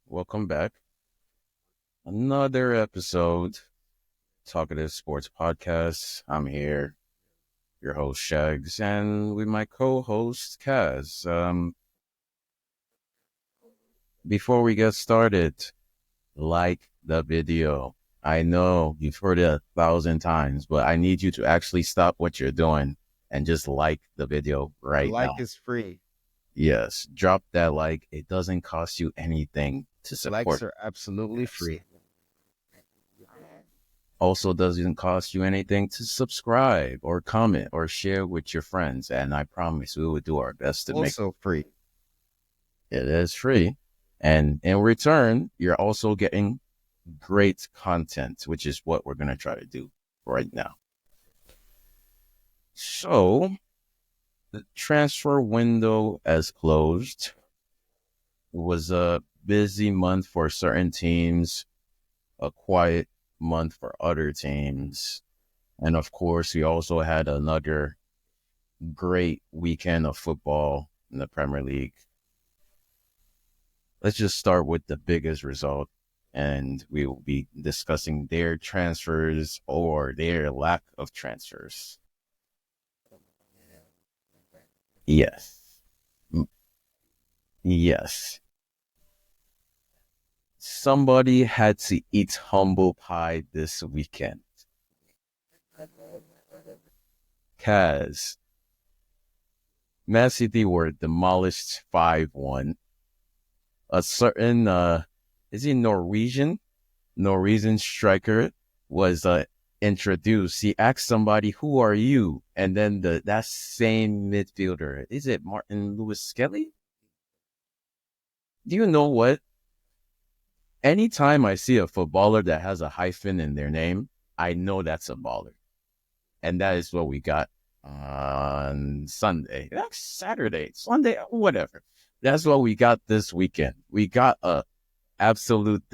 Welcome back. Another episode, Talkative Sports Podcast. I'm here, your host Shags, and with my co-host Kaz. Before we get started, like the video. I know you've heard it 1,000 times, but I need you to actually stop what you're doing and just like the video The right like now. is free. Yes, drop that like. It doesn't cost you anything to Likes support. are absolutely free. Also doesn't cost you anything to subscribe or comment or share with your friends. And I promise we will do our best to make Also free. it as free. And in return, you're also getting great content, which is what we're going to try to do right now. So the transfer window has closed. It was a busy month for certain teams, a quiet month for other teams. And of course, we also had another great weekend of football in the Premier League. Let's just start with the biggest result, and we will be discussing their transfers or their lack of transfers. Yes. Yes. Somebody had to eat humble pie this weekend. Kaz, Man City were demolished 5-1. A certain, is he Norwegian? Norwegian striker was introduced. He asked somebody, "Who are you?" And then that same midfielder, is it Martin Lewis Skelly? Do you know what? Anytime I see a footballer that has a hyphen in their name, I know that's a baller, and that is what we got on Sunday, that's Saturday, Sunday, whatever. That's what we got this weekend. We got a absolute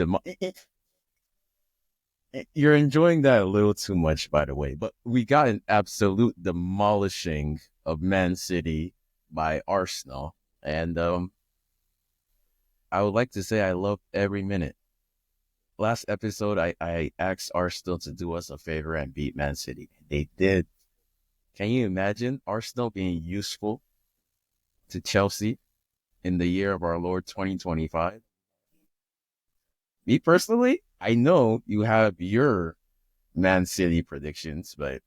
You're enjoying that a little too much, by the way. But we got an absolute demolishing of Man City by Arsenal. And I would like to say I love every minute. Last episode, I asked Arsenal to do us a favor and beat Man City. They did. Can you imagine Arsenal being useful to Chelsea in the year of our Lord 2025? Me personally, I know you have your Man City predictions, but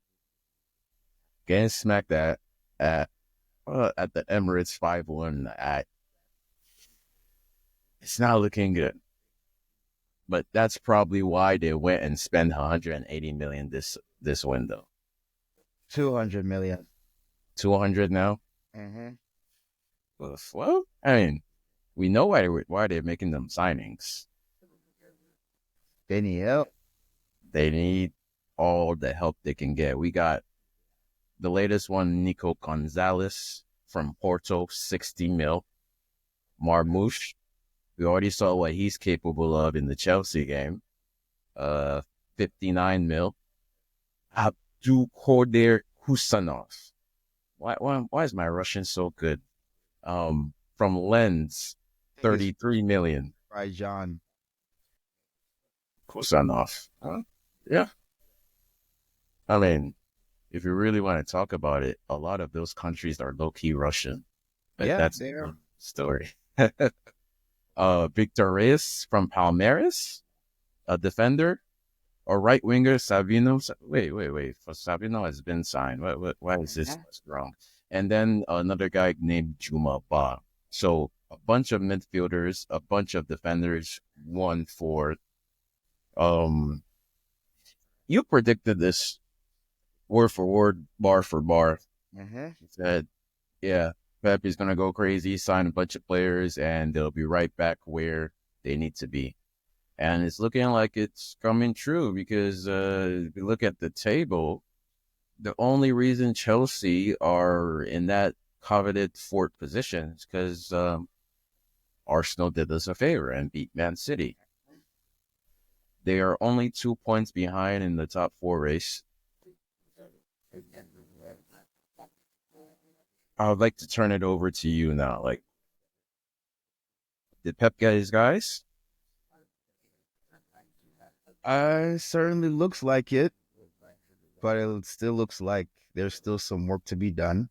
getting smacked at at the Emirates 5-1, it's not looking good. But that's probably why they went and spent 180 million this window. 200 million. 200 now. Mm-hmm. Well, I mean, we know why they're making them signings. They need help. They need all the help they can get. We got the latest one, Nico Gonzalez from Porto, 60 mil. Marmouche, we already saw what he's capable of in the Chelsea game. uh, 59 mil. Abdulkadir Husanov. Why is my Russian so good? From Lens, I think it's 33 million. by John. Husanov. Huh? Yeah. I mean, if you really want to talk about it, a lot of those countries are low-key Russian. But Yeah, that's they are. the story. Victor Reyes from Palmeiras, a defender. Or right winger Savino. Wait. For Savino has been signed. Why is this wrong? And then another guy named Juma Ba. So a bunch of midfielders, a bunch of defenders, one for um. You predicted this word for word, bar for bar. Mm-hmm. You said, yeah, Pep is gonna go crazy, sign a bunch of players, and they'll be right back where they need to be. And it's looking like it's coming true because if you look at the table, the only reason Chelsea are in that coveted fourth position is because Arsenal did us a favor and beat Man City. They are only 2 points behind in the top four race. I would like to turn it over to you now. Like, did Pep get his guys? Certainly looks like it, but it still looks like there's still some work to be done.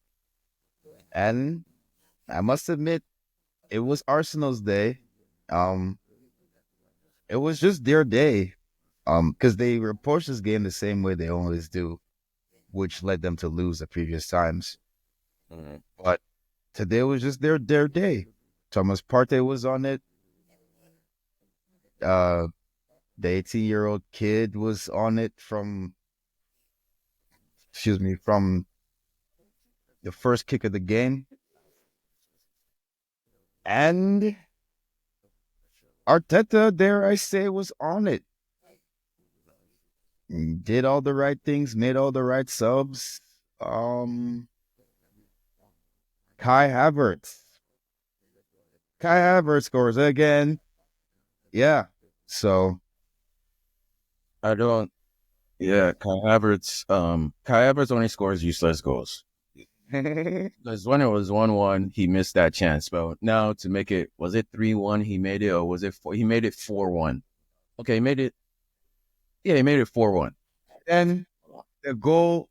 And I must admit, it was Arsenal's day. Um, it was just their day. Because they approached this game the same way they always do, which led them to lose the previous times. Mhm. But today was just their day. Thomas Partey was on it. Uh, the 18-year-old kid was on it from the first kick of the game. And Arteta, dare I say, was on it. Did all the right things, made all the right subs. Um, Kai Havertz. Kai Havertz scores again. Yeah. So I don't. Yeah, Kai Havertz only scores useless goals. Because when it was 1-1, he missed that chance. But now to make it, was it 3-1? He made it, or was it 4? He made it 4-1. Okay, he made it. Yeah, he made it 4-1. then the goal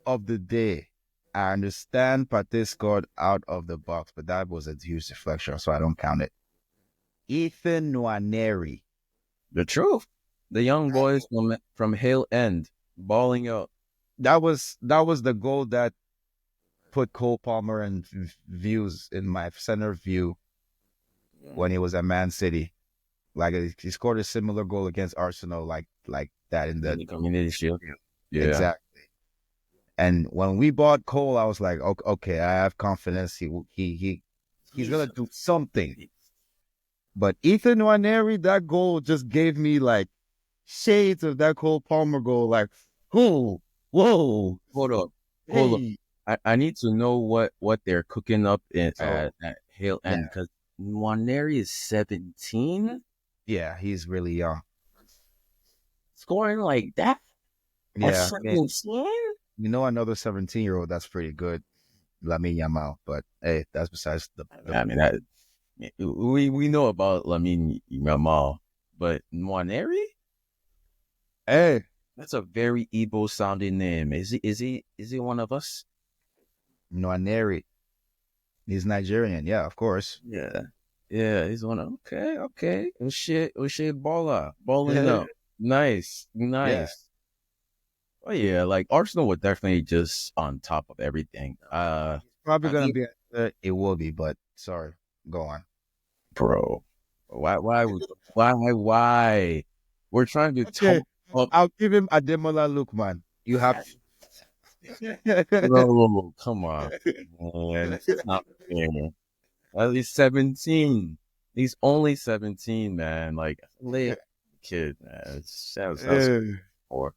of the day. I understand Partey scored out of the box, but that was a huge deflection, so I don't count it. Ethan Nwaneri. The truth. The young boys from Hale End balling out. That was the goal that put Cole Palmer in views in my center view when he was at Man City. Like he scored a similar goal against Arsenal, like that in In the the Community Shield. Yeah. exactly. And when we bought Cole, I was like, okay, I have confidence. He's gonna do something. But Ethan Nwaneri, that goal just gave me like shades of that Cole Palmer goal. Like, whoa. Hold up. Hold up. Hey. I need to know what they're cooking up Oh, at Hale yeah. End, because Nwaneri is 17, Yeah, he's really young. scoring like that at Yeah, man. 17. Another 17-year-old that's pretty good, Lamine Yamal. But hey, that's besides the I mean, we know about Lamine Yamal, but Nwaneri, hey, that's a very Igbo sounding name. Is he one of us? Nwaneri. He's Nigerian. Yeah, of course. Yeah. Yeah, he's one of, okay. O'Shea balling up. Nice. Yeah, Oh yeah, like Arsenal were definitely just on top of everything. probably I gonna think, be. It will be, but sorry. Go on. bro, why? We're trying to Okay, talk up, I'll give him Ademola Lookman. You have. bro. Come on, man. It's not fair. At least 17. He's only 17, man. Like, late kid, man. That was poor.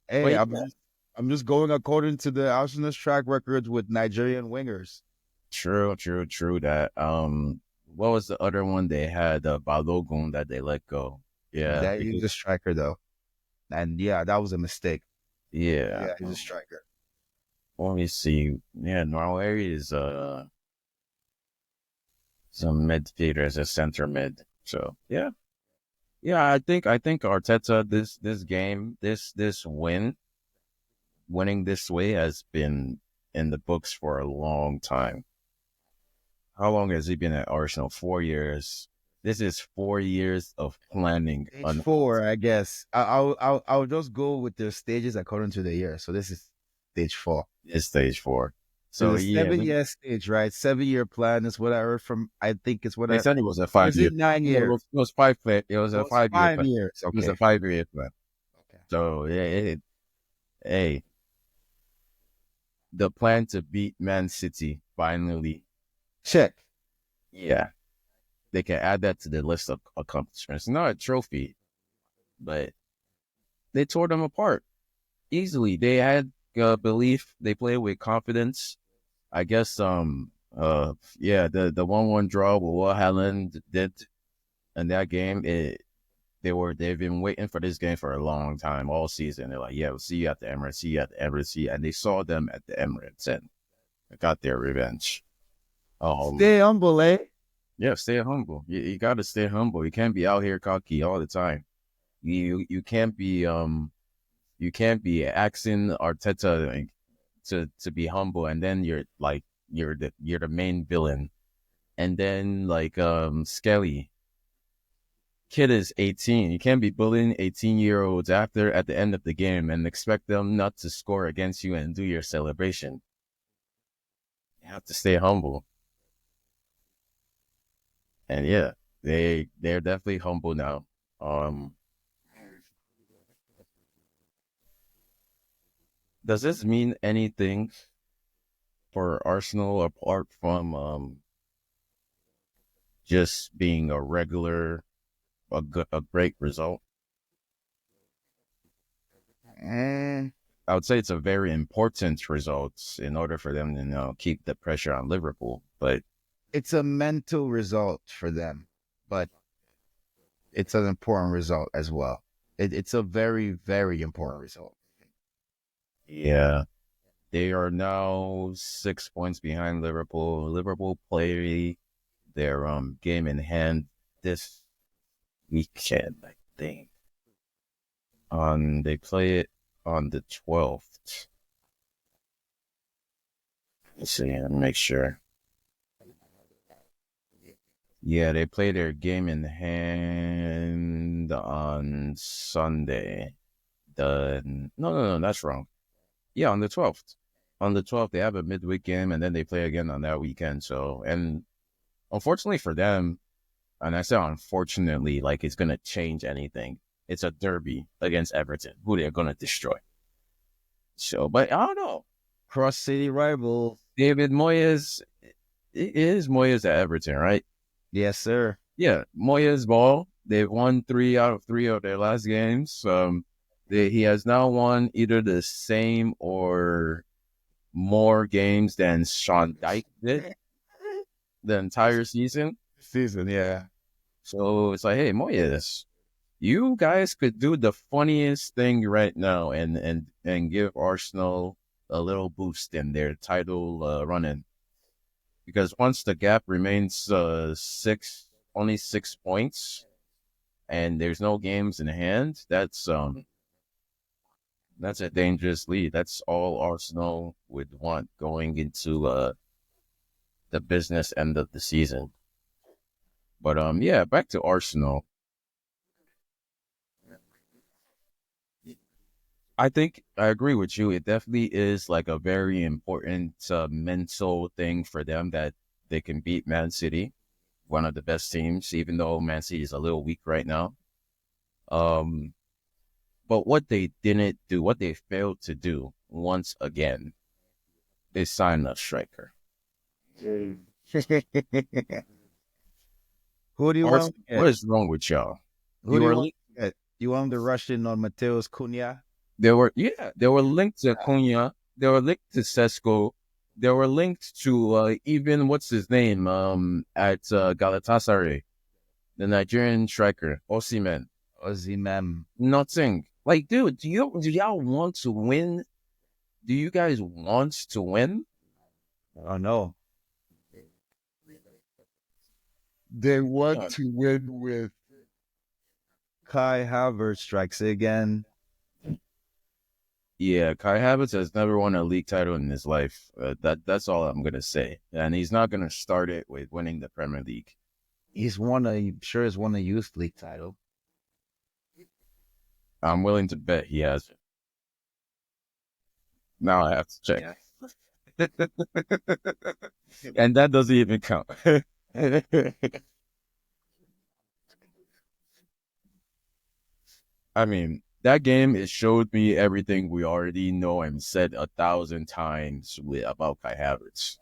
Hey, But I'm just going according to the Arsenal's track records with Nigerian wingers. true. That what was the other one they had? Balogun that they let go. Yeah, That he's a striker though, and yeah, that was a mistake. yeah. Yeah, he's a striker. Let me see. Yeah, Norway is some midfielder as a center mid. So yeah. I think Arteta this game this winning this way has been in the books for a long time. How long has he been at Arsenal? 4 years. This is 4 years of planning. Stage four, I guess. I'll just go with the stages according to the year. So this is stage four. It's stage 4. So So the yeah, 7-year stage, right? 7-year plan is what I heard from. I think it's what they I. said it was a Or five is year. it 9 years? It was 5. It was Oh, a it's 5 year five plan. years. It was a Okay. 5 year plan. Okay. So yeah, hey, the plan to beat Man City finally. Check. Yeah, they can add that to the list of accomplishments. Not a trophy, but they tore them apart easily. They had belief. They played with confidence. I guess yeah, the 1-1 draw with what Haaland did in that game, they've been waiting for this game for a long time, all season. They're like, yeah, we'll see you at the Emirates, and they saw them at the Emirates and got their revenge. Stay humble, eh? Yeah, stay humble. You got to stay humble. You can't be out here cocky all the time. You can't be asking Arteta like, to be humble, and then you're the main villain, and then like Skelly. Kid is 18. You can't be bullying 18-year-olds after at the end of the game and expect them not to score against you and do your celebration. You have to stay humble. And yeah, they're definitely humble now. Um, does this mean anything for Arsenal apart from just being a regular, a great result? And I would say it's a very important result in order for them to keep the pressure on Liverpool. But it's a mental result for them, but it's an important result as well. It's a very, very important result. yeah, they are now 6 points behind Liverpool. Liverpool play their game in hand this weekend, I think. They play it on the 12th. Let's see, let me make sure. Yeah, they play their game in hand on Sunday. No, that's wrong. Yeah, on the 12th. On the 12th, they have a midweek game, and then they play again on that weekend. So, and unfortunately for them, and I say unfortunately, like it's gonna change anything. It's a derby against Everton, who they're gonna destroy. So, but I don't know. Cross city rival. David Moyes, it is Moyes at Everton, right? Yes, sir. Yeah, Moyes ball. They've won 3 out of 3 of their last games. He has now won either the same or more games than Sean Dyche did the entire season. Yeah. So it's like, hey, Moyes, you guys could do the funniest thing right now and give Arsenal a little boost in their title running. Because once the gap remains only 6 points, and there's no games in hand, that's a dangerous lead. That's all Arsenal would want going into the business end of the season. But yeah, back to Arsenal. I think I agree with you. It definitely is like a very important mental thing for them that they can beat Man City, one of the best teams, even though Man City is a little weak right now. Um, but what they didn't do, what they failed to do once again, is sign a striker. Who do you want to What get? is wrong with y'all? Who do You you are want to get? You want to rush in on Mateus Cunha? they were linked to Cunha, they were linked to Sesko, they were linked to even what's his name at Galatasaray, the Nigerian striker Osimhen. Osimhen. Nothing. Like, dude, do y'all want to win? Do you guys want to win? Oh no. They want Yeah. to win with Kai Havertz strikes again. Yeah, Kai Havertz has never won a league title in his life. That's all I'm gonna say, and he's not gonna start it with winning the Premier League. He's won a youth league title. I'm willing to bet he has it. Now I have to check, and that doesn't even count. I mean, that game it showed me everything we already know and said 1,000 times about Kai Havertz.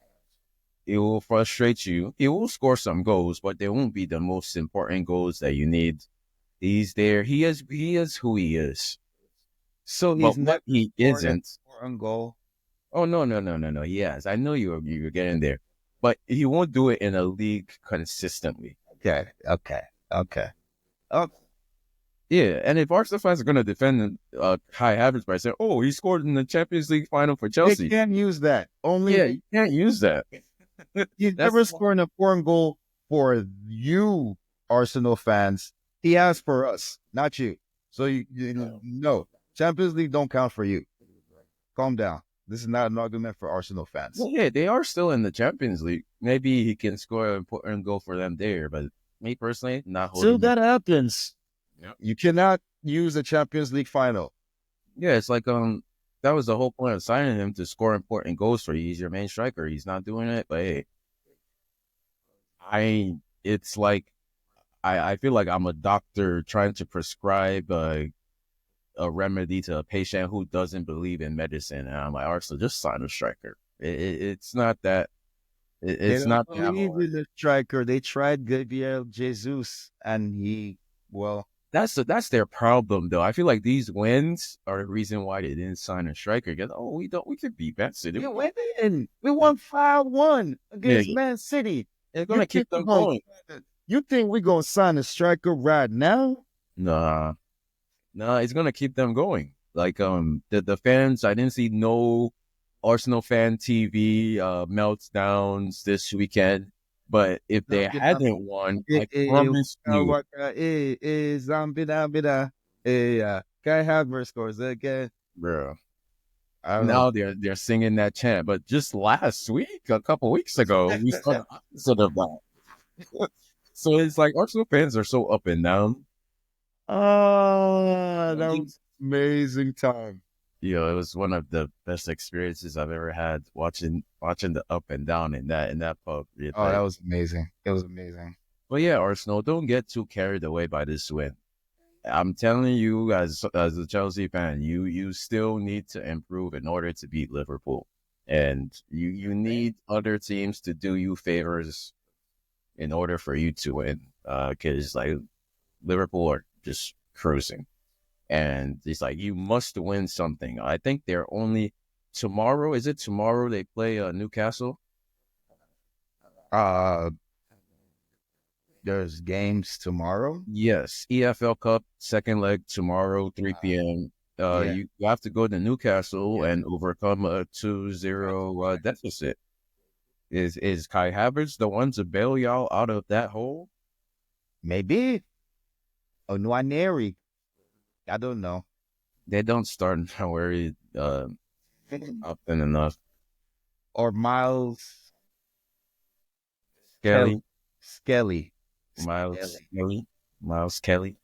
It will frustrate you. He will score some goals, but they won't be the most important goals that you need. He's there. He is who he is. So But he's what never he scored an isn't. important goal. Oh no. He has. I know you're getting there, but he won't do it in a league consistently. Okay. Oh, Yeah, and if Arsenal fans are going to defend Kai Havertz by saying, "Oh, he scored in the Champions League final for they Chelsea," can't use that. Only yeah, you can't use that. he's That's never scored an important goal for you, Arsenal fans. He has for us, not you. So no, Champions League don't count for you. Calm down. This is not an argument for Arsenal fans. Well, yeah, they are still in the Champions League. Maybe he can score an important goal for them there, but me personally, not Till holding him. that happens, Yeah. you cannot use a Champions League final. Yeah, it's like that was the whole point of signing him to score important goals for you. He's your main striker. He's not doing it, but hey, it's like I feel like I'm a doctor trying to prescribe a remedy to a patient who doesn't believe in medicine, and I'm like, Arsenal, just sign a striker. It's not that. They It's don't not that believe hard. in the striker. They tried Gabriel Jesus, and well, That's their problem, though. I feel like these wins are the reason why they didn't sign a striker. Because we could beat Man City. we win. We won 5-1 Yeah, against Man City. it's You gonna think keep we're them going? going. You think we're gonna sign a striker right now? Nah, nah, it's gonna keep them going. Like the fans, I didn't see no Arsenal fan TV meltdowns this weekend. But if they hadn't won, I promise you, Zambida, Kai Havertz scores again. bro. I don't know. Now they're singing that chant. But just last week, a couple weeks ago, we saw the opposite of that. So it's like Arsenal fans are so up and down. Oh, that was amazing time. It was one of the best experiences I've ever had watching the up and down in that pub. Oh, that was amazing. It was amazing. But yeah, Arsenal, don't get too carried away by this win. I'm telling you, as a Chelsea fan, you still need to improve in order to beat Liverpool, and you need other teams to do you favors in order for you to win. Because like Liverpool are just cruising, and it's like you must win something. I think they're only tomorrow. Is it tomorrow they play Newcastle? Uh, there's games tomorrow. Yes, EFL Cup second leg tomorrow, 3 p.m. Yeah, You have to go to Newcastle and overcome a 2-0 deficit. Is Kai Havertz the one to bail y'all out of that hole? maybe Onwaneri. I don't know. They don't start very often enough. Or Miles Kelly, Skelly. Miles Kelly, Miles Kelly.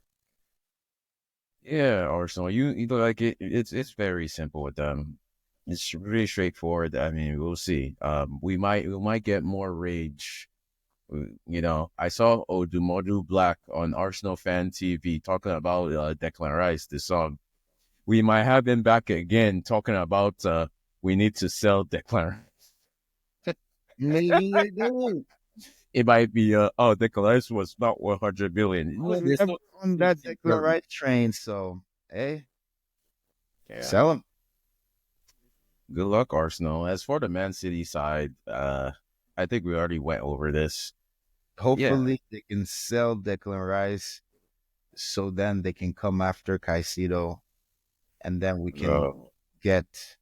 Yeah, Arsenal. You like it. It's very simple with them. It's really straightforward. I mean, we'll see. We might get more rage. I saw Odumodu Black on Arsenal Fan TV talking about Declan Rice, the song. We might have him back again talking about we need to sell Declan Rice. Maybe they do. It might be Declan Rice was about 100 million. I was There's never no- on that Declan Rice train, so hey, Yeah. sell him. Good luck, Arsenal. As for the Man City side, I think we already went over this. Hopefully they can sell Declan Rice, so then they can come after Caicedo, and then we can get.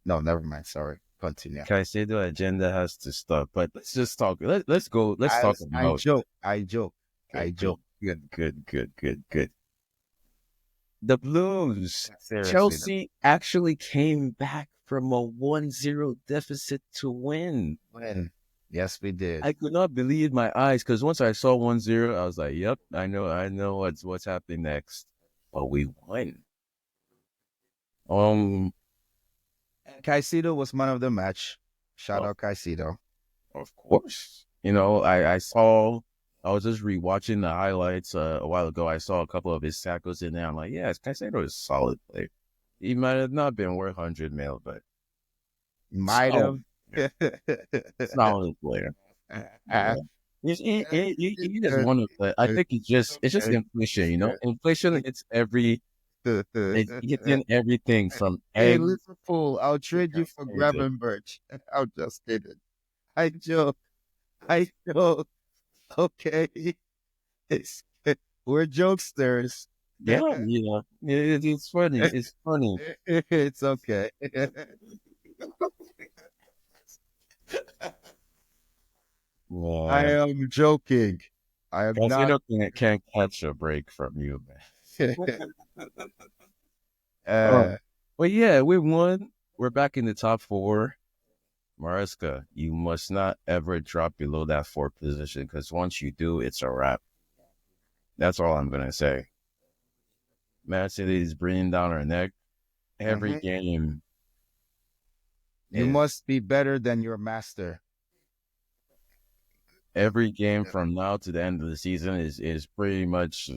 No, never mind. Sorry, continue. Caicedo agenda has to stop. But let's just talk. Let's go. Let's talk I about. joke. I joke. I Good, joke. good. The Blues. Seriously, Chelsea actually came back from a 1-0 deficit to win. win. Yes, we did. I could not believe my eyes because once I saw 1-0, I was like, "Yep, I know what's happening next." But we won. Caicedo was man of the match. Shout Well, out Caicedo. of course. I was just rewatching the highlights a while ago. I saw a couple of his tackles in there. I'm like, yeah, Caicedo is a solid player. He might have not been worth 100 mil, but Might have. solid player. Yeah. He just one of the. I think it's just inflation. Inflation hits it's hitting everything from Hey, eggs. Liverpool, I'll trade you for Gravenberch. I'm just kidding. I joke. Okay. We're jokesters. Yeah, it's funny. It's funny. It's okay. I Yeah. am joking. I am not. Can't catch a break from you, man. uh, But yeah, we won. We're back in the top four. Maresca, you must not ever drop below that fourth position because once you do, it's a wrap. That's all I'm gonna say. Man City is breathing down our neck. Every mhm. game You is must be better than your master. every game from now to the end of the season is pretty much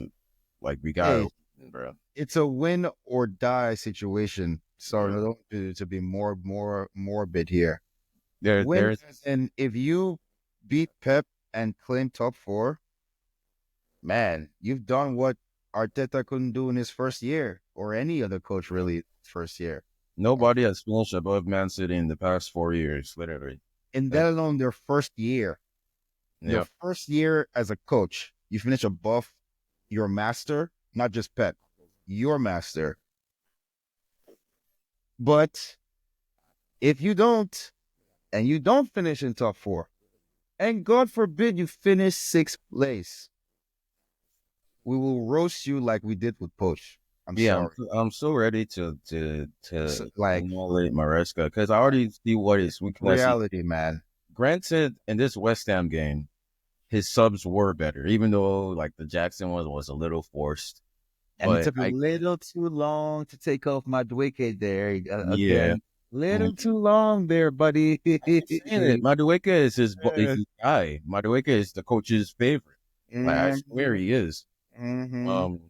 like we gotta Hey, win, bro. it's a win or die situation. Sorry, Mm. I don't to be more morbid here. Win There's as in if you beat Pep and claim top four, man, you've done what Arteta couldn't do in his first year, or any other coach really first year. nobody has finished above Man City in the past 4 years, literally. And That, that alone, their first year, your yep. first year as a coach, you finish above your master, not just Pep, your master. But if you don't, and you don't finish in top four, and God forbid you finish sixth place, we will roast you like we did with Poach. I'm Yeah, sorry. I'm so ready So, to like, annihilate Maresca because I already see what his weakness is. reality, man. Granted, in this West Ham game, his subs were better, even though like the Jackson one was a little forced. And it But took a little too long to take off my Madueke there yeah, again. mm, Little too long there, buddy. saying it, Madueke is is his guy. Madueke is the coach's favorite. Like I swear Mhm, he is. mhm. Um,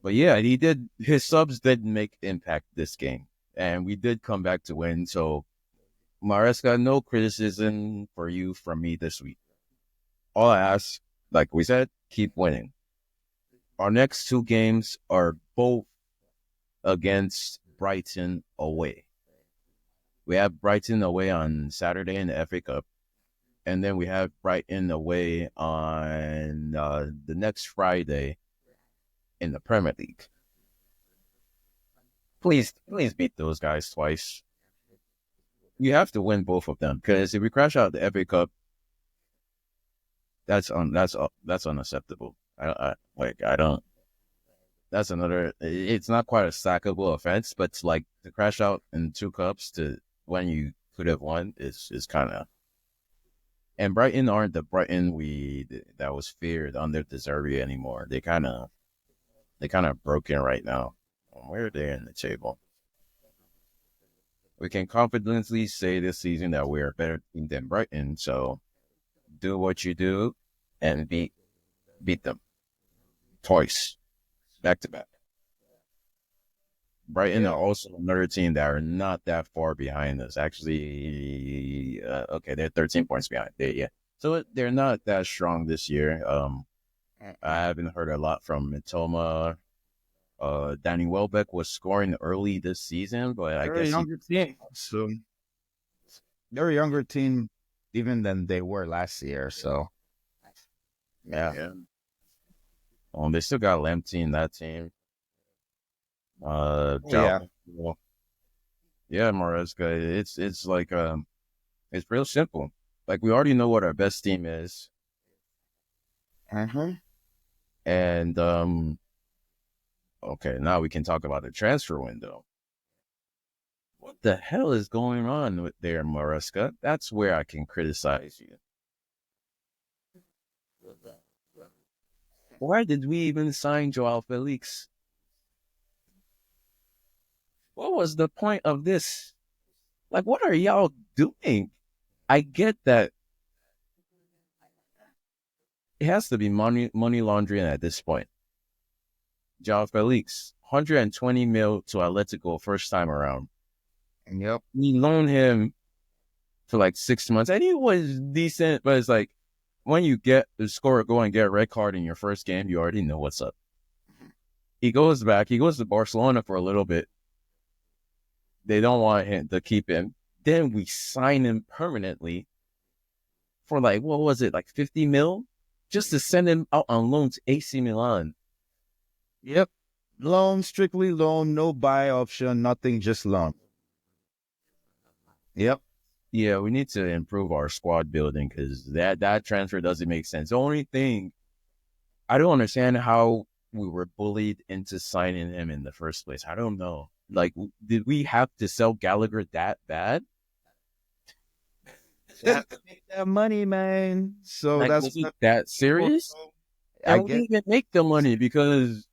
but yeah, he did. His subs did make impact this game, and we did come back to win. So Maresca, no criticism for you from me this week. All I ask, like we said, keep winning. Our next two games are both against Brighton away. We have Brighton away on Saturday in the FA Cup, and then we have Brighton away on the next Friday in the Premier League. Please beat those guys twice. You have to win both of them because if we crash out the FA Cup, that's unacceptable. I don't. That's another. It's not quite a stackable offense, but it's like to crash out in two cups to when you could have won is kind of. And Brighton aren't the Brighton we that was feared under De Zerbi anymore. They kind of broken right now. Where are they in the table? We can confidently say this season that we are a better team than Brighton. So do what you do and beat them twice back to back. Brighton Yeah. are also another team that are not that far behind us. Actually, okay, they're 13 points behind. Yeah, so they're not that strong this year. I haven't heard a lot from Mitoma. Danny Welbeck was scoring early this season, but I They're a guess he. younger team, so they're a younger team even than they were last year. So yeah, Yeah. They still got Lamptey in that team. oh, yeah. Jao. Well, yeah, Maresca. It's like it's real simple. Like we already know what our best team is, Uh-huh. and okay, now we can talk about the transfer window. What the hell is going on with there, Maresca? That's where I can criticize you. Why did we even sign Joao Felix? What was the point of this? Like, what are y'all doing? I get that it has to be money laundering at this point. Joao Felix, 120 mil to Atletico first time around. Yep. We loaned him for like 6 months, and he was decent, but it's like when you get the score, go and get a red card in your first game, you already know what's up. He goes back, he goes to Barcelona for a little bit. They don't want him to keep him. Then we sign him permanently for like, what was it, like 50 mil? Just to send him out on loan to AC Milan. Yep. Loan, strictly loan, no buy option, nothing, just loan. Yep. Yeah, we need to improve our squad building because that transfer doesn't make sense. The only thing I don't understand how we were bullied into signing him in the first place. I don't know. Like, did we have to sell Gallagher that bad? That make that money, man. So Like, that's was it what that people. serious? I And we get. didn't even make the money because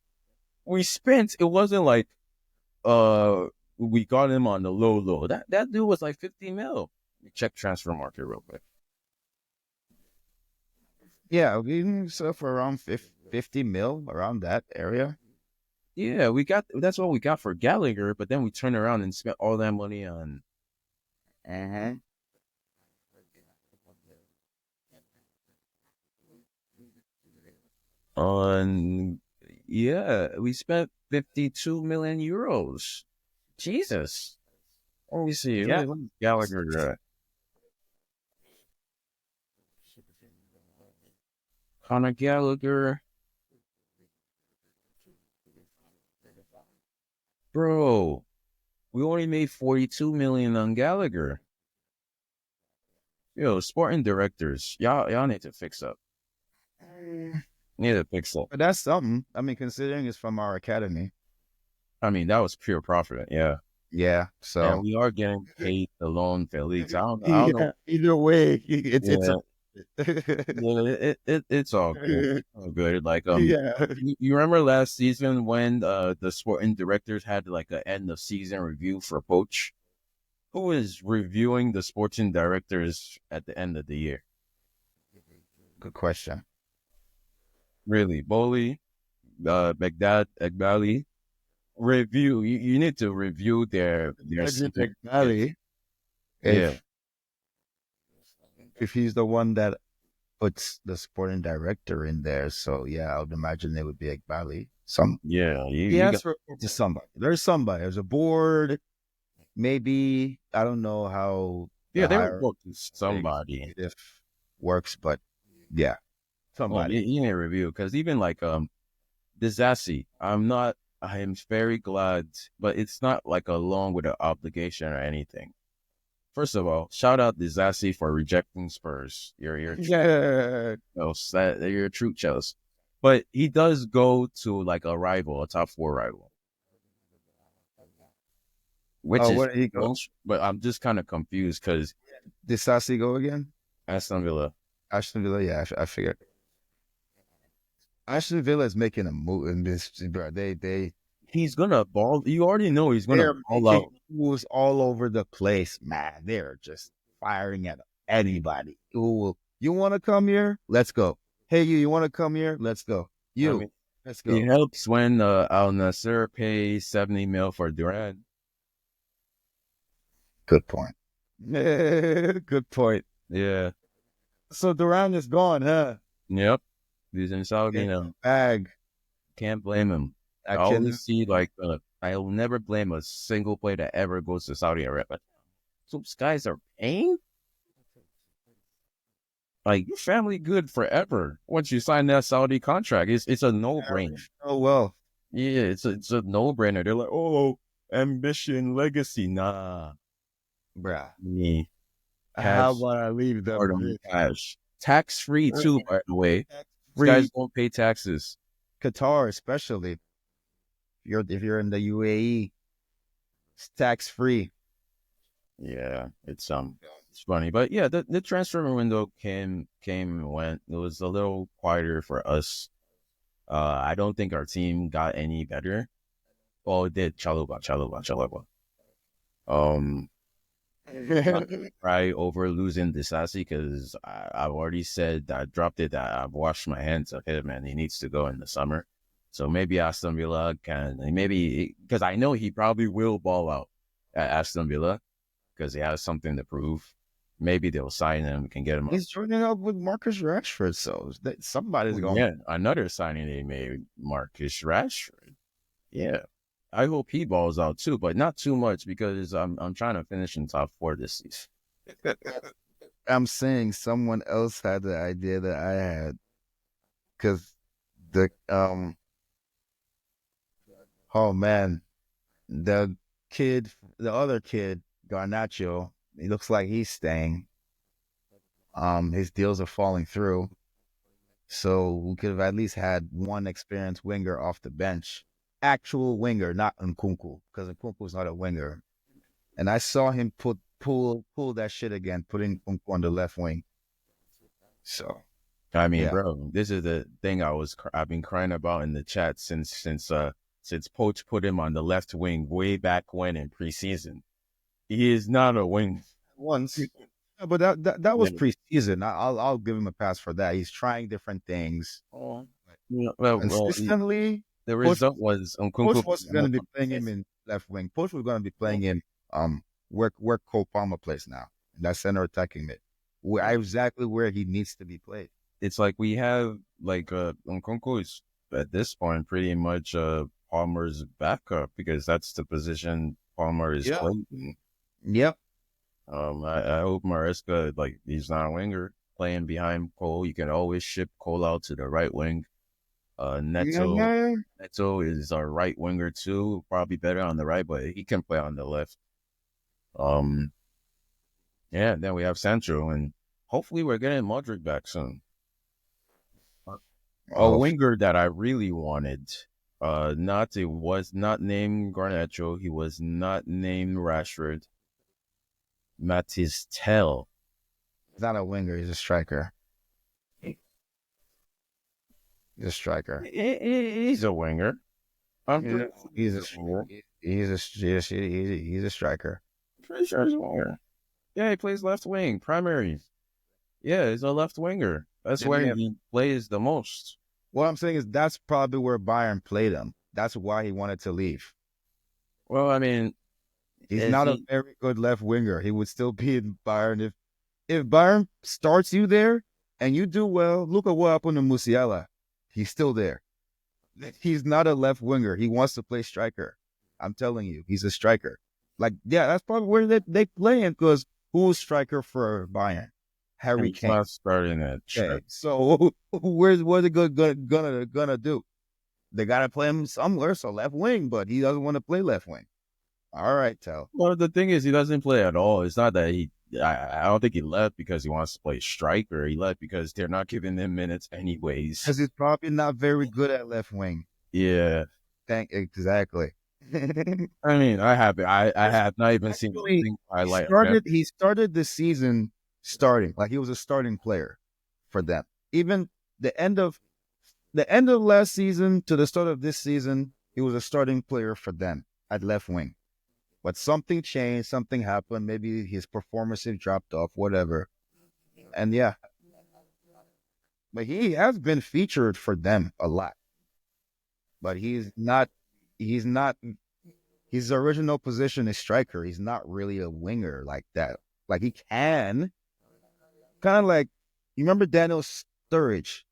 we spent. It wasn't like uh we got him on the low. That dude was like 50 mil. Check transfer market real quick. Yeah, we sell for around 50 mil around that area. Yeah, that's what we got for Gallagher, but then we turned around and spent all that money Uh-huh. on yeah, we spent 52 million euros. Jesus. Let me see. Yeah. Let me Gallagher Conor Gallagher. Bro, we only made 42 million on Gallagher. Yo, sporting directors, y'all need to fix up. Need to fix up. But that's something. I mean, considering it's from our academy. I mean, that was pure profit, yeah. Yeah. And So we are getting paid the loan Felix. I don't know. yeah. Either way, it's a Yeah, yeah, it's all good. All good. Like yeah. you remember last season when the sporting directors had like an end of season review for Poach? Who is reviewing the sporting directors at the end of the year? Good question. Really, Bowley, Baghdad, Egbali. Review. You need to review their Imagine season. McNally Yeah, if he's the one that puts the sporting director in there. So yeah, I would imagine it would be Ekbali. Some yeah. he You has got for to somebody. There's somebody. There's a board. Maybe I don't know how yeah. the They hierarchy report to somebody. if works, but yeah, Oh, somebody. you need to review because even like Disassi, I am very glad, but it's not like a loan with an obligation or anything. First of all, shout out Disassi for rejecting Spurs. Yeah. You're a true Chelsea. But he does go to like a rival, a top four rival, which Oh, is where did he go? strange. But I'm just kind of confused because Did Sassi go again? Aston Villa, Ashton Villa. Yeah, I figured. Ashton Villa is making a move in this, bro. he's gonna ball. You already know he's gonna They're ball making out. moves all over the place, man. They're just firing at anybody. Ooh, you want to come here? Let's go. Hey, you want to come here? Let's go. I You, mean, let's it go. helps when Al Nasser pays 70 mil for Durant. Good point. Good point. Yeah. So Duran is gone, huh? Yep. He's in Saudi In now. the bag. Can't blame him. I I can. always see like I'll never blame a single player that ever goes to Saudi Arabia. Those guys are paying like your family good forever once you sign that Saudi contract. It's a no brainer. Oh well, Yeah, it's a no brainer. They're like, oh, ambition, legacy. Nah, bruh. me How cash, about I leave hard them on rich? cash, tax free too. By the way, these guys Free don't pay taxes. Qatar, especially if you're in the UAE, it's tax free. Yeah, it's funny, but yeah, the transfer window came and went. It was a little quieter for us. I don't think our team got any better. Well, it did. Chaluba. Um, not cry over losing Disasi because I've already said I dropped it. That I've washed my hands of him, and he needs to go in the summer. So maybe Aston Villa can maybe because I know he probably will ball out at Aston Villa because he has something to prove. Maybe they'll sign him, can get him up. He's joining up with Marcus Rashford, so somebody's Oh, going. yeah, another signing they made, Marcus Rashford. Yeah, I hope he balls out too, but not too much because I'm trying to finish in top four this season. I'm saying someone else had the idea that I had because the oh man, the the other kid, Garnacho, he looks like he's staying. His deals are falling through. So we could have at least had one experienced winger off the bench. Actual winger, not Nkunku, because Nkunku is not a winger. And I saw him pull that shit again, putting Nkunku on the left wing. So I mean, yeah. bro, this is the thing I've been crying about in the chat since Poach put him on the left wing way back when in preseason. He is not a wing. Once. Yeah, but that was Yeah. preseason. I'll give him a pass for that. He's trying different things. Oh. Yeah, well, Consistently, the Poch result was Poch Nkunku. wasn't going to be playing him in left wing. Poch was going to be playing him where Cole Palmer plays now. That center attacking mid. Exactly where he needs to be played. It's like we have like Nkunku is at this point pretty much Palmer's backup because that's the position Palmer is Yeah. playing. Yep. I hope Maresca, like, he's not a winger playing behind Cole. You can always ship Cole out to the right wing. Yeah. Neto is our right winger too, probably better on the right, but he can play on the left. Um, yeah, then we have Sancho, and hopefully we're getting Modric back soon. A Oh, winger that I really wanted, not it was not named Garnacho, he was not named Rashford. Matisse Tell. he's not a winger. He's a striker. He's a striker. He's a winger. I'm pretty, He's he's a a winger. he's a striker. Pretty sure he's a winger. Yeah, he plays left wing, primary. Yeah, he's a left winger. That's Then where we have, he plays the most. what I'm saying is that's probably where Bayern played him. That's why he wanted to leave. Well, I mean, He's is not a he? very good left winger. He would still be in Bayern if Bayern starts you there and you do well. Look at what happened to Musiala. He's still there. He's not a left winger. He wants to play striker. I'm telling you, he's a striker. Like, yeah, that's probably where they play him because who's striker for Bayern? Harry He's Kane. not starting at Okay, strike. so what's it gonna do? They gotta play him somewhere, so left wing, but he doesn't want to play left wing. All right, Tell. Well, the thing is, he doesn't play at all. It's not that he. I don't think he left because he wants to play striker. He left because they're not giving him minutes anyways. Because he's probably not very good at left wing. Yeah, Thank exactly. I mean, I have not even seen a Actually, single highlight of him. he started the season starting like he was a starting player for them. Even the end of last season to the start of this season, he was a starting player for them at left wing. But something changed, something happened. Maybe his performance dropped off, whatever. And yeah, but he has been featured for them a lot. But he's not his original position is striker. He's not really a winger like that. Like he can kind of like you remember Daniel Sturridge.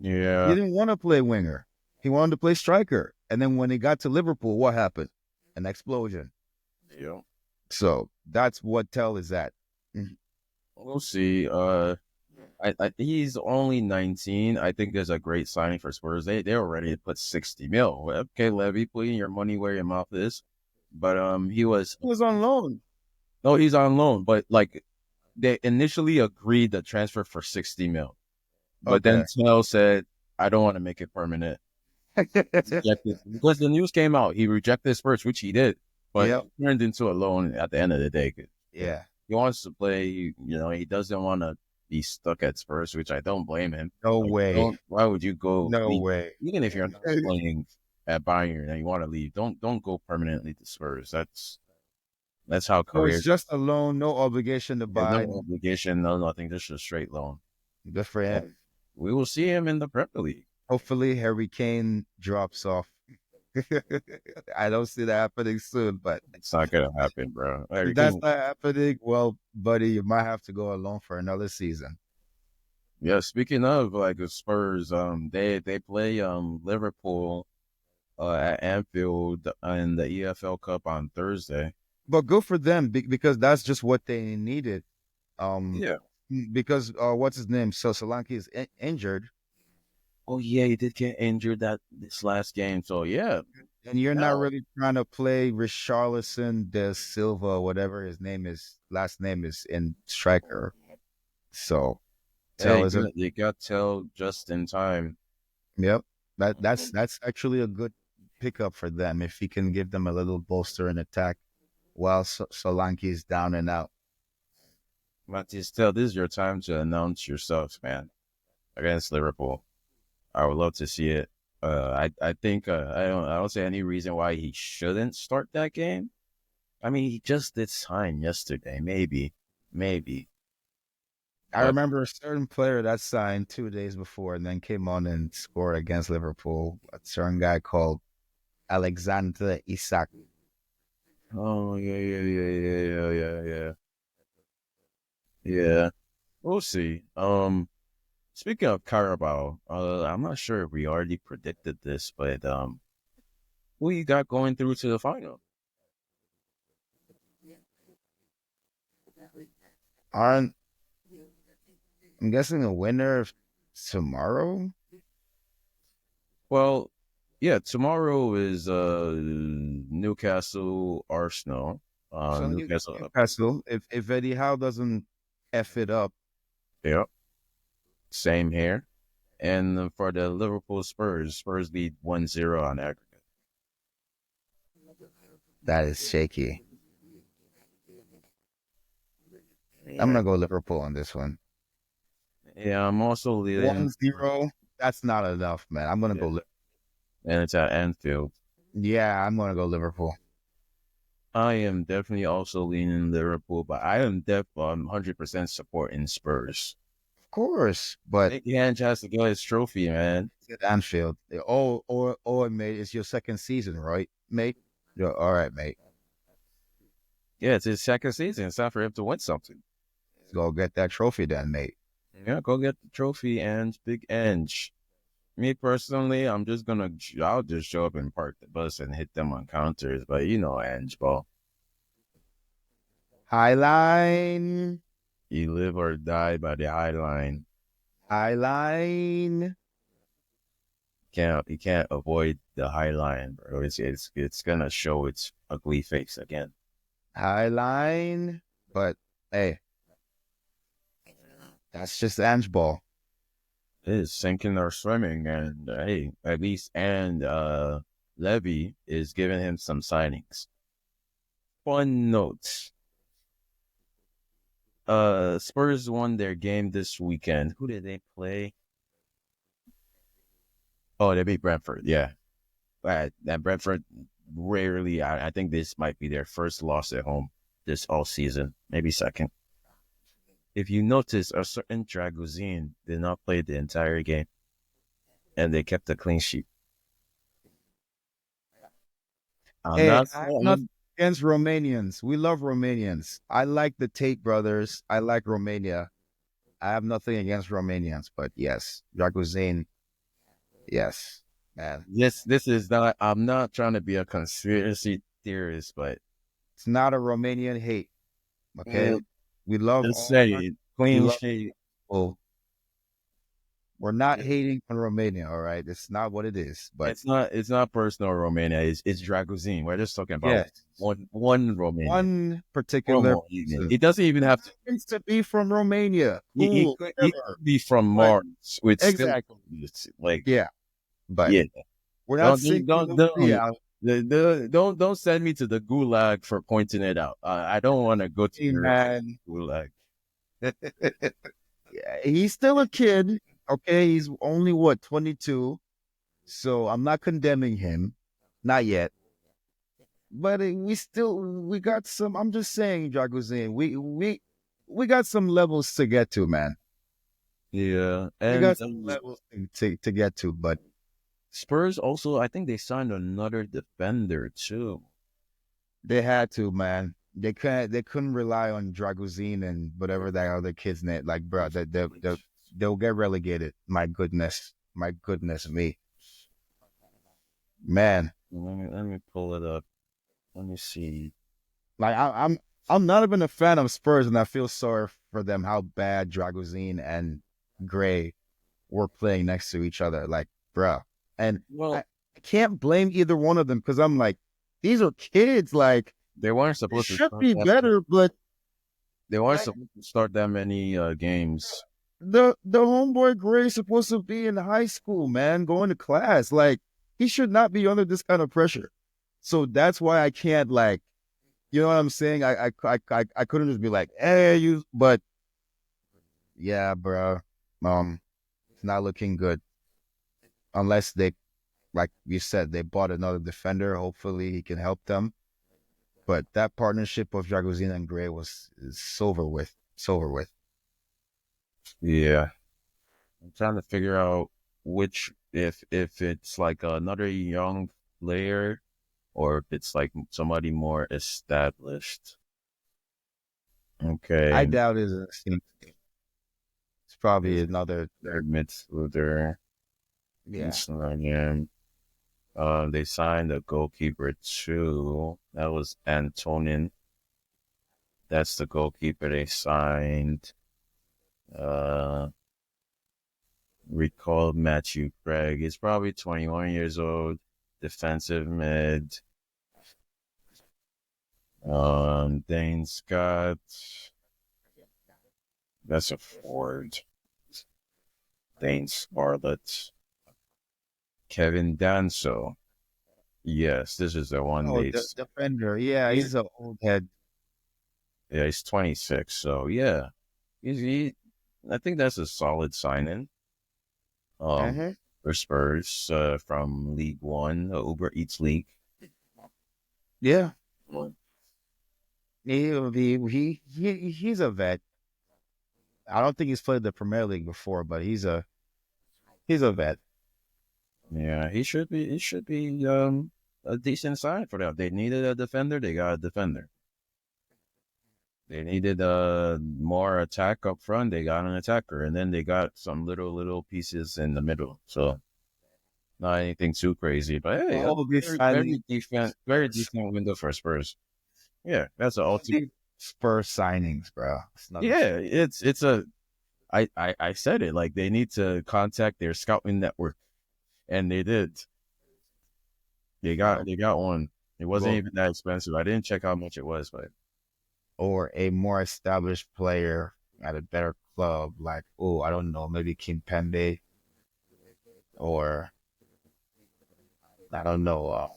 He Yeah, didn't want to play winger. He wanted to play striker. And then when he got to Liverpool, what happened? An explosion. yeah. So that's what Tell is at. We'll see. He's only 19. I think there's a great signing for Spurs. They're ready to put 60 mil. Okay, Levy, putting your money where your mouth is. But he was He was on loan. no, he's on loan. But like they initially agreed the transfer for 60 mil. But then Okay. Tell said, I don't want to make it permanent. Rejected because the news came out. He rejected Spurs, which he did, but Yep. it turned into a loan at the end of the day. Yeah. He wants to play. He doesn't want to be stuck at Spurs, which I don't blame him. No Like, way. why would you go? No way. Even if you're not playing at Bayern and you want to leave, don't go permanently to Spurs. That's how So it's careers. just a loan, no obligation to There's buy. no obligation, no nothing, just a straight loan. Good for him. We will see him in the Premier League. Hopefully Harry Kane drops off. I don't see that happening soon, but It's not gonna happen, bro. if that's not happening, well, buddy, you might have to go alone for another season. Yeah, speaking of like the Spurs, they play Liverpool at Anfield in the EFL Cup on Thursday. But good for them because that's just what they needed. Um, Yeah. because what's his name? So Solanke is injured, Oh yeah, he did get injured this last game. So yeah. and you're not Now, really trying to play Richarlison de Silva, whatever his name is, last name is in striker. So Hey, Tell is a you got Tell just in time. yep. That's actually a good pickup for them if he can give them a little bolster in attack while Solanke is down and out. Matthias Tell, this is your time to announce yourself, man, against Liverpool. I would love to see it. I think I don't see any reason why he shouldn't start that game. I mean, he just did sign yesterday, maybe, I but remember a certain player that signed 2 days before and then came on and scored against Liverpool. A certain guy called Alexander Isak. oh yeah. We'll see. Speaking of Carabao, I'm not sure if we already predicted this, but who you got going through to the final? Aren't I'm guessing the winner of tomorrow? Well, yeah, tomorrow is Newcastle Arsenal. So Newcastle, Newcastle, if Eddie Howe doesn't F it up, yeah, same here. And for the Liverpool Spurs, Spurs lead 1-0 on aggregate. that is shaky. I'm Yeah, gonna go Liverpool on this one. yeah, I'm also leading, 1-0. That's not enough, man. I'm gonna yeah, go and it's at Anfield. yeah, I'm gonna go Liverpool. I am definitely also leaning Liverpool, but I am 100% supporting Spurs. Of course, but Nick Yanch has to get his trophy, man. at Anfield. Mate, it's your second season, right, mate? Yeah, all right, mate. Yeah, it's his second season. It's time for him to win something. Let's go get that trophy then, mate. Yeah, go get the trophy and big Ange. Me personally, I'll just show up and park the bus and hit them on counters. But you know, Ange ball, Highline, you live or die by the high line. highline, You can't avoid the high line, bro. It's gonna show its ugly face again. highline. But hey, that's just Ange ball. It is sinking or swimming, and hey, at least Levy is giving him some signings. Fun note. Spurs won their game this weekend. Who did they play? Oh, they beat Brentford. Yeah, that Brentford rarely. I think this might be their first loss at home this all season, maybe second. If you notice, a certain Dragozin did not play the entire game, and they kept a clean sheet. I'm Hey, not I have nothing saying against Romanians. We love Romanians. I like the Tate brothers. I like Romania. I have nothing against Romanians, but yes, Dragozin, yes, man. this is not. I'm not trying to be a conspiracy theorist, but It's not a Romanian hate. Okay, mm, we love just all our. say We clean love sheet. people. We're not hating on Romania. All right, it's not what it is. But It's not personal Romania. It's Dragozin. We're just talking about yes, one Romanian. one particular Romanian. person It doesn't even have to. happens to be from Romania. Cool, He whatever. could be from But Mars, which still exactly, like yeah. But yeah. we're not singling nobody out. Don't send me to the gulag for pointing it out. I don't want to go to Hey, the man, gulag. yeah, he's still a kid. Okay, he's only what 22. So I'm not condemning him, not yet. But we got some. I'm just saying, Dragozin, we got some levels to get to, man. Yeah, We and got some levels to get to, but Spurs also. I think they signed another defender too. they had to, man. They couldn't rely on Dragozin and whatever that other kid's name. Like, bro, they'll get relegated. My goodness me, man. Let me pull it up. Let me see. Like I'm not even a fan of Spurs, and I feel sorry for them how bad Dragozin and Gray were playing next to each other. Like, bruh. And Well, I can't blame either one of them because I'm like, these are kids. Like, they weren't they supposed to should start be that. better, but They weren't like, supposed to start that many games. the homeboy Gray is supposed to be in high school, man, going to class. Like he should not be under this kind of pressure. So that's why I can't like, you know what I'm saying? I couldn't just be like, hey, you. But yeah, bro, it's not looking good unless they, like you said, they bought another defender. Hopefully, he can help them. But that partnership of Jagozin and Gray is over with. It's over with. Yeah. I'm trying to figure out which if it's like another young player or if it's like somebody more established. I Okay. doubt it's probably This another. third midfielder. Yeah. Again. They signed a goalkeeper too. That was Antonin. That's the goalkeeper they signed. Uh, recalled Matthew Craig. He's probably 21 years old. Defensive mid. Dane Scott. That's a forward. Dane Scarlett. Kevin Danso. Yes, this is the one Oh, the defender. Yeah, he's an old head. Yeah, he's 26. So yeah, he. I think that's a solid signing. Um, Uh-huh. for Spurs. From League One, Uber Eats League. Yeah. He's a vet. I don't think he's played the Premier League before, but he's a vet. Yeah, he should be. It should be a decent sign for them. They needed a defender. They got a defender. They needed more attack up front. They got an attacker, and then they got some little pieces in the middle. So not anything too crazy, but hey, All these signings, very decent window for Spurs. Yeah, that's an all ultimate. these Spurs signings, bro. It's nothing. Yeah, it's a. I said it like they need to contact their scouting network, and they did. Bro. They got one. It wasn't Well, even that expensive. I didn't check how much it was, but or a more established player at a better club, like I don't know, maybe Kimpembe, or I don't know,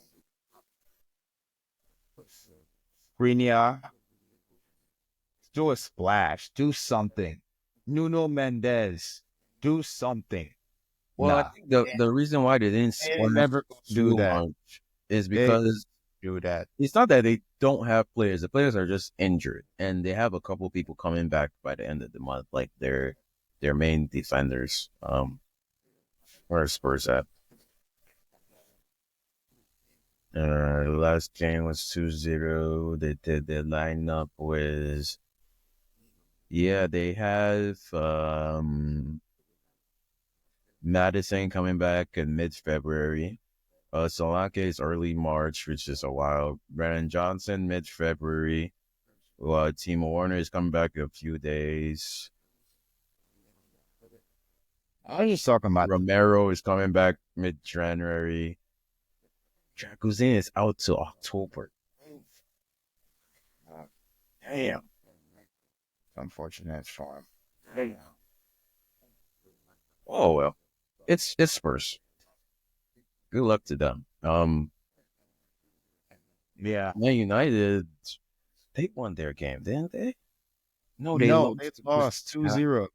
Skriniar. Do a splash, do something. Nuno Mendes, do something. well, I Nah, think the reason why they didn't they splurge never do too that. much is They because do that. it's not that they don't have players. The players are just injured, and they have a couple people coming back by the end of the month, like their main defenders. Where are Spurs at? Last game was 2-0. They did their lineup was yeah, they have Madison coming back in mid February. Solanke is early March, which is a while. Brandon Johnson mid February. Timo Warner is coming back in a few days. I was just talking about Romero is coming back mid January. Jacuzzi is out till October. Damn. unfortunate for him. Oh well. It's Spurs. Good luck to them. Yeah. Man United, they won their game, didn't they? No, they No, they lost. lost 2-0.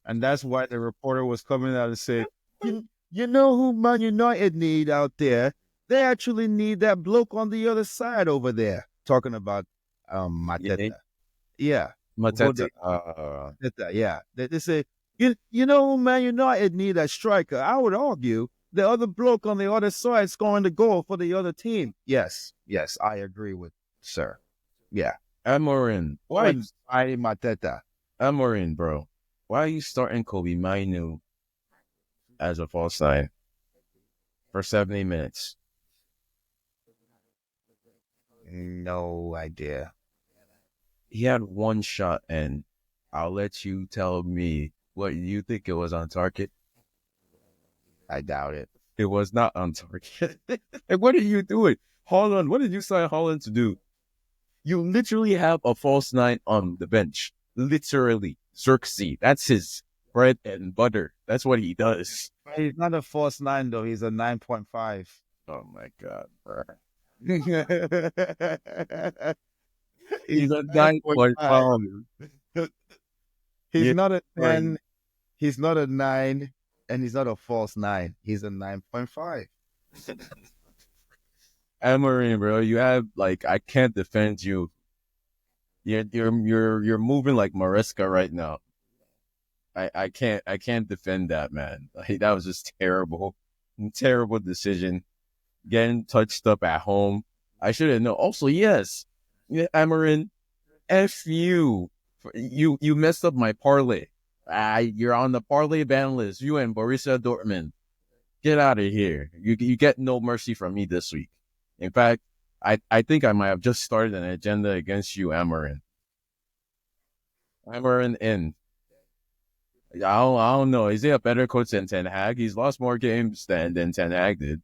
And that's why the reporter was coming out and said, you know who Man United need out there? They actually need that bloke on the other side over there. Talking about Yeah, Mateta. Yeah. Mateta. Mateta, yeah. They say, you know who Man United need a striker? I would argue the other bloke on the other side scoring the goal for the other team. Yes, yes, I agree with sir. Yeah. Amorin. Why? I Mateta. Amorin, bro. Why are you starting Kobe Mainu as a false nine for 70 minutes? No idea. He had one shot, and I'll let you tell me what you think it was on target. I doubt it. It was not on target. And what are you doing? Holland, what did you sign Holland to do? You literally have a false nine on the bench. Literally. Xerxes. That's his bread and butter. That's what he does. He's not a false nine though. He's a 9.5. Oh my god, bro. He's He's a nine nine point point five. five. He's Yeah, not a right. 10. He's not a 9, and he's not a false 9. He's a 9.5. Amarin, bro, you have like I can't defend you. You're moving like Maresca right now. I can't defend that, man. Like, that was just terrible. Terrible decision. Getting touched up at home. I should have known. Also, yes. Yeah, Amarin, F you. You messed up my parlay. You're on the parlay ban list. You and Borussia Dortmund. Get out of here. You get no mercy from me this week. In fact, I think I might have just started an agenda against you, Amarin. Amarin in. I don't know. Is he a better coach than Ten Hag? He's lost more games than Ten Hag did.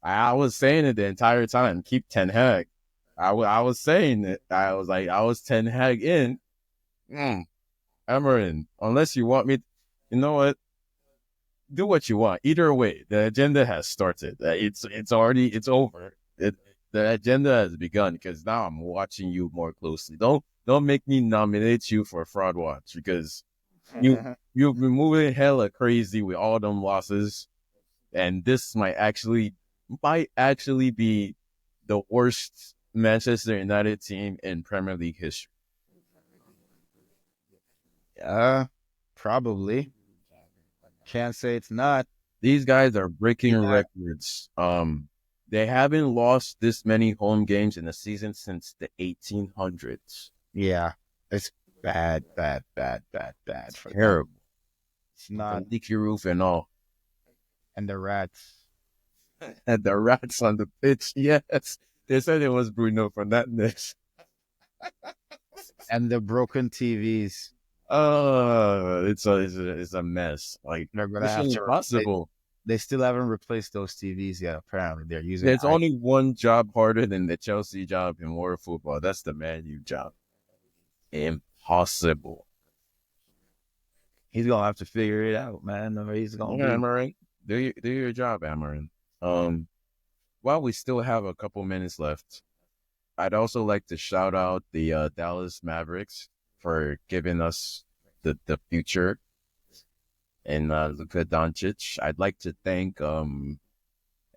I was saying it the entire time. Keep Ten Hag. I was saying it. I was like, I was Ten Hag in. Amarin, unless you want me, you know what? Do what you want. Either way, the agenda has started. It's over. The agenda has begun because now I'm watching you more closely. Don't make me nominate you for fraud watch because you've been moving hella crazy with all them losses, and this might actually be the worst Manchester United team in Premier League history. Probably. Can't say it's not. These guys are breaking Yeah. records. They haven't lost this many home games in a season since the 1800s. Yeah. It's bad, bad, bad, bad, bad for them. Terrible. It's not. The leaky roof and all. And the rats. And the rats on the pitch. Yes. They said it was Bruno Fernandes. And the broken TVs. It's a mess. Like, They're gonna have mission to impossible. They still haven't replaced those TVs yet. Apparently, they're using. There's only one job harder than the Chelsea job in world football. That's the Man U job. Impossible. He's gonna have to figure it out, man. Or he's Yeah, gonna be. Amarin. Do your job, Amarin. While we still have a couple minutes left, I'd also like to shout out the Dallas Mavericks for giving us the future and Luka Doncic. I'd like to thank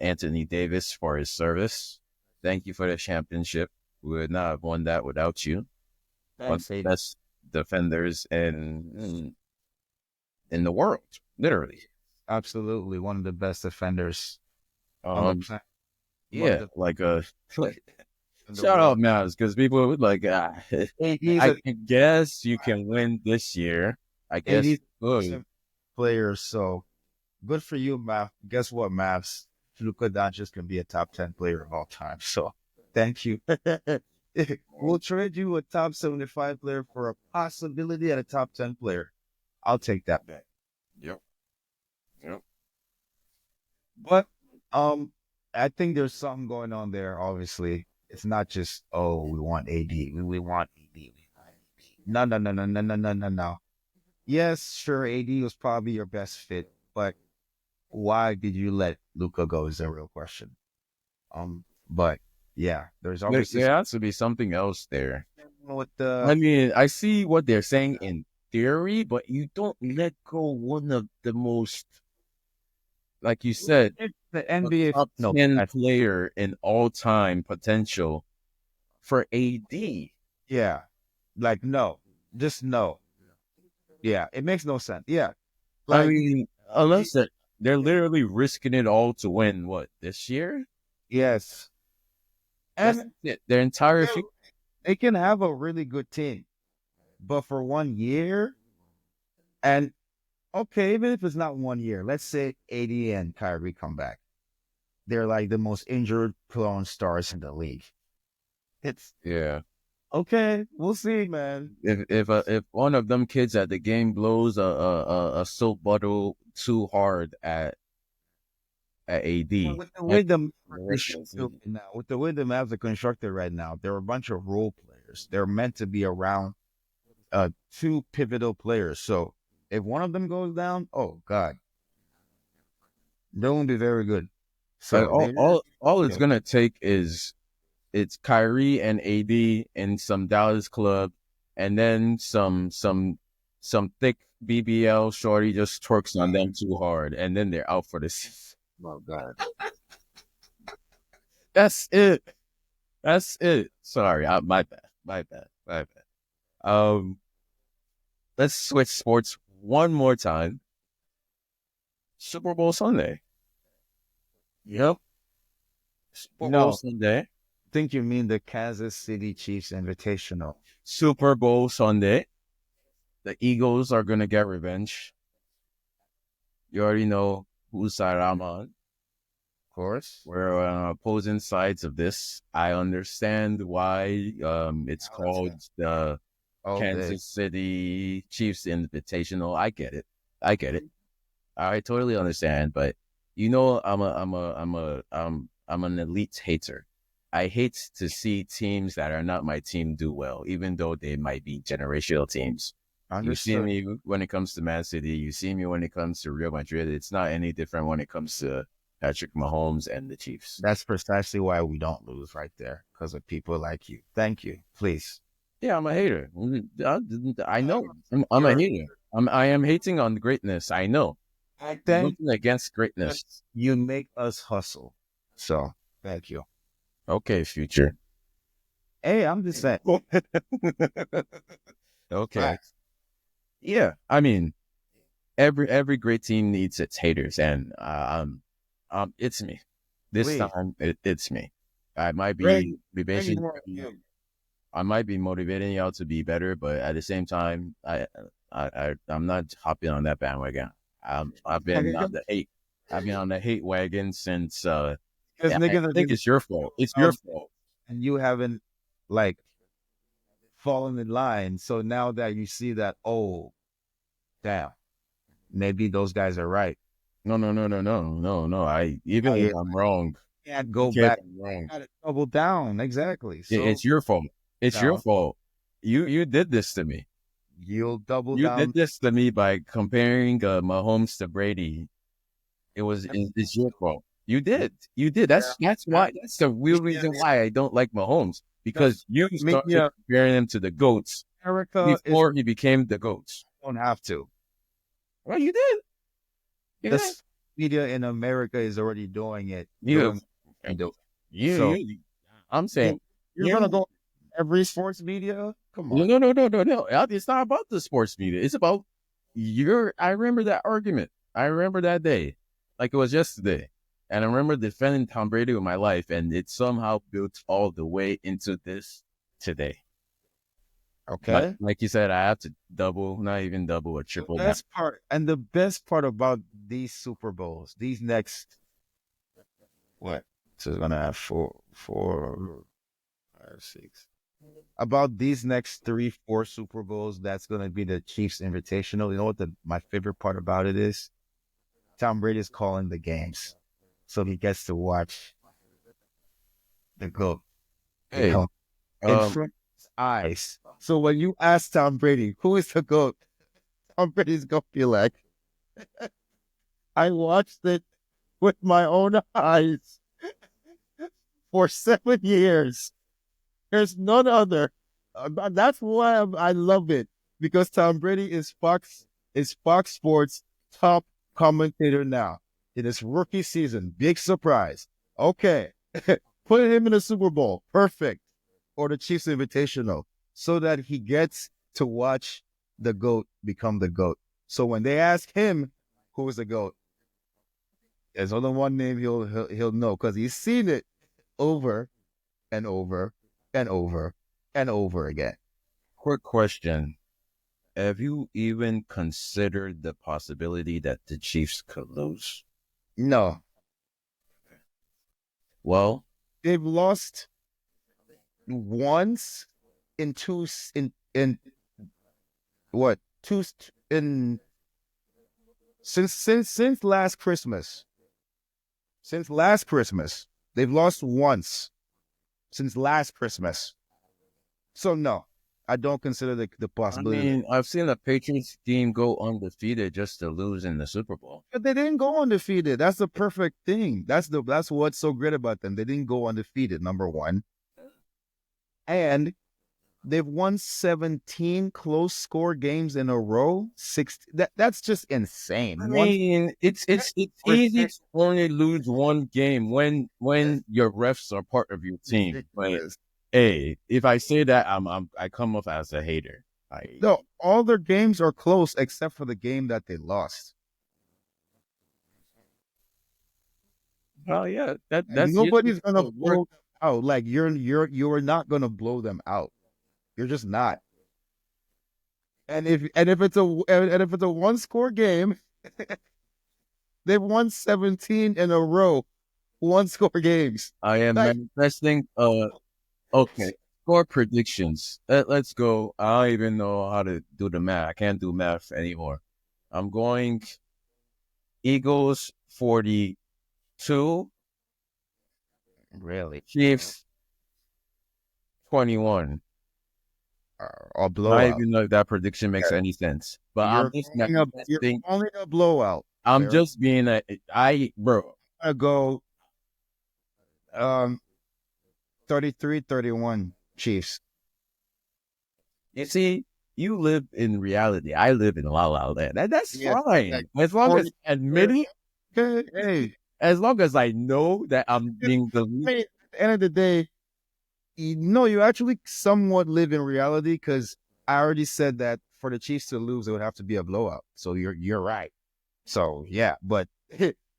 Anthony Davis for his service. Thank you for the championship. We would not have won that without you. One of the best defenders in the world, literally. Absolutely, one of the best defenders on Um, the planet. yeah, like shout out Mavs because people would like. I guess you can win this year. I guess. 80% players, so good for you, Mav. Guess what, Mavs? Luka Doncic can be a top 10 player of all time. So thank you. We'll trade you a top 75 player for a possibility at a top 10 player. I'll take that bet. Yep. But I think there's something going on there. Obviously, it's not just we want AD. We want AD. No. Yes, sure, AD was probably your best fit, but why did you let Luka go is the real question. But yeah, there's obviously there has to be something else there. with I mean, I see what they're saying in theory, but you don't let go one of the most, like you said, the NBA top 10 player in all time potential for AD. Yeah, like no, just no. Yeah, it makes no sense. Yeah, like, I mean, unless they're literally risking it all to win what this year. Yes, and their entire future. They can have a really good team, but for 1 year, and okay, even if it's not 1 year, let's say AD and Kyrie come back, they're like the most injured-prone stars in the league. It's okay. We'll see, man. If one of them kids at the game blows a soap bottle too hard at AD, with the way the Mavs are constructed right now, there are a bunch of role players. They're meant to be around 2 pivotal players. So If one of them goes down, oh God, they won't be very good. Like So they, all it's yeah, gonna take is it's Kyrie and AD in some Dallas club, and then some thick BBL shorty just twerks on them too hard, and then they're out for the season. oh God. That's it. That's it. Sorry, my bad. My bad. My bad. Um, let's switch sports one more time. Super Bowl Sunday. Yep. Super Bowl No, Sunday. I think you mean the Kansas City Chiefs Invitational. Super Bowl Sunday. The Eagles are gonna get revenge. You already know whose side I'm on. Of course. We're on opposing sides of this. I understand why it's called the All day. Kansas City Chiefs Invitational. I get it. I get it. I totally understand, but I'm an elite hater. I hate to see teams that are not my team do well, even though they might be generational teams. You see Understood. me when it comes to Man City. You see me when it comes to Real Madrid. It's not any different when it comes to Patrick Mahomes and the Chiefs. That's precisely why we don't lose right there, because of people like you. Thank you. Please. Yeah, I'm a hater. I know. I'm a You're, hater. I am hating on greatness. I know. I think Nothing against greatness. you make us hustle. So thank you. Okay, future. Hey, I'm just saying. Okay. Facts. Yeah, I mean, every great team needs its haters, and it's me. This Please. time, it's me. I might Bring, be bring basically, more of you. I might be motivating y'all to be better, but at the same time, I'm not hopping on that bandwagon. I've been on the hate. I've been on the hate wagon since. Because And I niggas have think been it's your fault. It's your um, fault. and you haven't like fallen in line. So now that you see that, oh, damn, maybe those guys are right. No. I even if I I'm wrong, can't go okay, if back. I'm wrong. Gotta double down. Exactly. So It's your fault. It's your down, fault. You did this to me. you'll double You did down. this to me by comparing Mahomes to Brady. It's your fault. You did. You did. That's why. That's the real reason why I don't like Mahomes because you started Media comparing him to the goats America is before he became the goats. don't have to. Well, you did. You did. This media in America is already doing it, You, doing and do. you, So you. I'm saying you're gonna you. go every sports media? Come No, on. no, no, no, no, no. It's not about the sports media. It's about your. I remember that argument. I remember that day, like it was yesterday, and I remember defending Tom Brady with my life, and it somehow built all the way into this today. But Okay. like you said, I have to double, not even double or The triple down. best part and the best part about these Super Bowls, these next what? So it's gonna have four, five, six. About these next three, four Super Bowls, that's gonna be the Chiefs Invitational. You know what my favorite part about it is? Tom Brady's calling the games, so he gets to watch the GOAT Hey, become in um, front of his eyes. So when you ask Tom Brady, who is the GOAT? Tom Brady's gonna be like, I watched it with my own eyes for 7 years. There's none other. That's why I love it, because Tom Brady is Fox Sports top commentator now in his rookie season. Big surprise. Okay, put him in the Super Bowl. Perfect. Or the Chiefs Invitational, so that he gets to watch the GOAT become the GOAT. So when they ask him who is the GOAT, there's only one name he'll know, because he's seen it over and over and over and over again. quick question: have you even considered the possibility that the Chiefs could lose? No, Well, they've lost once in in what two in since last Christmas. Since last Christmas, they've lost once since last Christmas. So no. I don't consider the I possibility that mean, I've seen a Patriots team go undefeated just to lose in the Super Bowl. but they didn't go undefeated. That's the perfect thing. That's what's so great about them. They didn't go undefeated, number one. And they've won 17 close score games in a row. That's just I insane. mean, it's easy to only lose one game when your refs are part of your team. But Ridiculous. hey, if I say that, I come off as a hater. I No, all their games are close except for the game that they lost. well, yeah, And that's usually nobody's gonna how it works. blow them out. Like you're not gonna blow them out. You're just not. And if it's a one score game, they've won 17 in a row, one score games. I am Like manifesting. Okay, score predictions. Let's go. I don't even know how to do the math. I can't do math anymore. I'm going Eagles 42, really, Chiefs 21. a I don't blowout. even know if that prediction makes Yeah, any sense. But I'm You're just you're manifesting. calling a blowout. I'm Fair. just being bro. I go um 33-31 Chiefs. You see, you live in reality. I live in La La Land. That's Yeah, fine. like As long as 40. admitting, Okay, hey, as long as I know that I'm I being the mean, at the end of the day, you actually somewhat live in reality because I already said that for the Chiefs to lose, it would have to be a blowout. So you're right. So yeah, but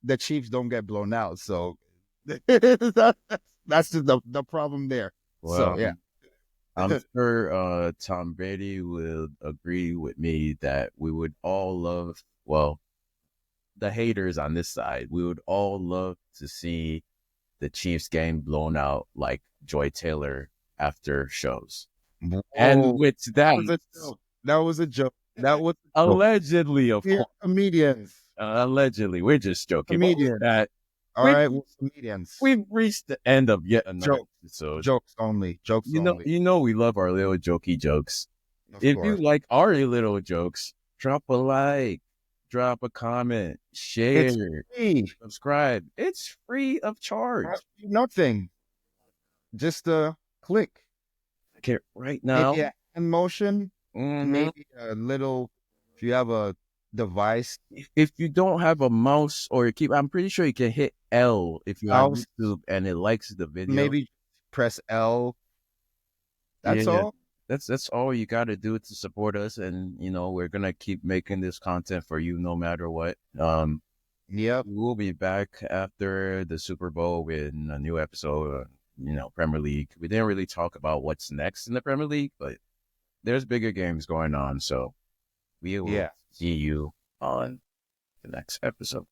the Chiefs don't get blown out. So that's just the problem there. So well. yeah, I'm sure Tom Brady would agree with me that we would all love, well, the haters on this side, we would all love to see the Chiefs game blown out like Joy Taylor after shows. And whoa, with that that, was a joke. That was a joke. That was a joke. allegedly, of We're course, comedians. allegedly, we're just joking. But with Comedians. that, All we've, right, we're comedians. we've reached the end of yet another Jokes. episode. Jokes only. Jokes only. We love our little jokey jokes. Of If you course. like our little jokes, drop a like, drop a comment, It's share, free. subscribe. It's free of charge. Nothing. Just a click. Okay, right Maybe now. a hand motion. Mhm. Maybe a little. If you have a device, If you don't have a mouse or I'm pretty sure you can hit L if you're on mouse, YouTube and it likes the video. maybe press L. That's Yeah, all. that's all you got to do to support us, and we're gonna keep making this content for you no matter what. Yep. We'll be back after the Super Bowl with a new episode. Premier League. We didn't really talk about what's next in the Premier League, but there's bigger games going on. So we will Yeah. see you on the next episode.